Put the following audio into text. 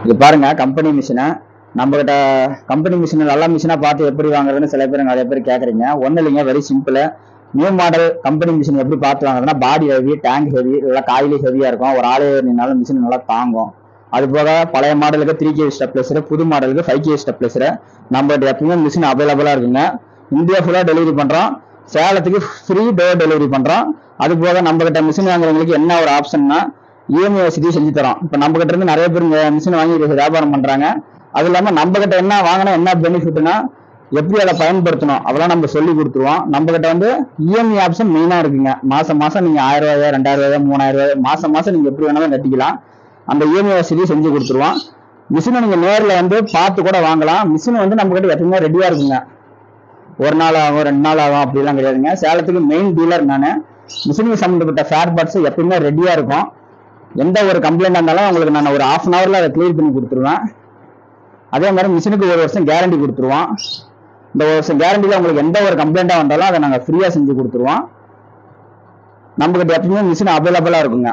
இது பாருங்க கம்பெனி மிஷினை. நம்ம கிட்ட கம்பெனி மிஷின் நல்ல மிஷினா பார்த்து எப்படி வாங்குறதுன்னு சில பேர் நிறைய பேர் கேட்குறீங்க. ஒன்றும் இல்லைங்க, very simple. New model company machine எப்படி பார்த்து வாங்குறதுன்னா, பாடி ஹெவி, டேங்க் ஹெவி, இல்லை காயிலே ஹெவியா இருக்கும். ஒரு ஆளு நின்னாலும் மிஷின் நல்லா தாங்கும். அது போக பழைய மாடலுக்கு 3 kV ஸ்டெப்லைசர், புது மாடலுக்கு 5 kV ஸ்டெப்லைசர் நம்மகிட்ட எப்பவுமே மிஷின் அவைலபிளா இருக்குங்க. இந்தியா ஃபுல்லா டெலிவரி பண்றோம். சேலத்துக்கு ஃப்ரீ டோர் டெலிவரி பண்றோம். அது போக நம்ம கிட்ட மிஷின் வாங்குறவங்களுக்கு என்ன ஒரு ஆப்ஷன்னா, இஎம்ஐ வசதி செஞ்சு தரோம். இப்ப நம்ம கிட்ட இருந்து நிறைய பேர் மிஷின் வாங்கி வியாபாரம் பண்றாங்க. அது இல்லாம நம்ம கிட்ட என்ன வாங்கினா என்ன பெனிஃபிட்னா, எப்படி அதை பயன்படுத்தணும் அதெல்லாம் நம்ம சொல்லி கொடுத்துருவோம். நம்ம கிட்ட வந்து இஎம்ஐ ஆப்ஷன் மெயினா இருக்குங்க. மாசம் மாசம் நீங்க 1000 ரூபாய், 2000 ரூபாய், 3000 ரூபாய் மாசம் மாசம் நீங்க எப்படி வேணாலும் கட்டிக்கலாம். அந்த இஎம்ஐ வசதி செஞ்சு கொடுத்துருவோம். மிஷினை நீங்க நேரில் வந்து பார்த்து கூட வாங்கலாம். மிஷின் வந்து நம்ம கிட்ட எப்பவுமே ரெடியா இருக்குங்க. ஒரு நாள் ஆகும், 2 நாள் ஆகும் அப்படிலாம் கிடையாதுங்க. சேலத்துக்கு மெயின் டீலர் நான். மிஷினுக்கு சம்பந்தப்பட்ட ஃபேர் பார்ட்ஸ் எப்பவுமே ரெடியா இருக்கும். எந்த ஒரு கம்ப்ளைண்டா இருந்தாலும் உங்களுக்கு நான் ஒரு 1/2 hourல அதை கிளியர் பண்ணி கொடுத்துருவேன். அதே மாதிரி மிஷினுக்கு 1 வருஷம் கேரண்டி கொடுத்துருவோம். இந்த 1 வருஷம் கேரண்டியில உங்களுக்கு எந்த ஒரு கம்ப்ளைண்டா வந்தாலும் அதை நாங்கள் ஃப்ரீயா செஞ்சு கொடுத்துருவோம். நம்ம கிட்ட எப்பவுமே மிஷின் அவைலபிளா இருக்குங்க.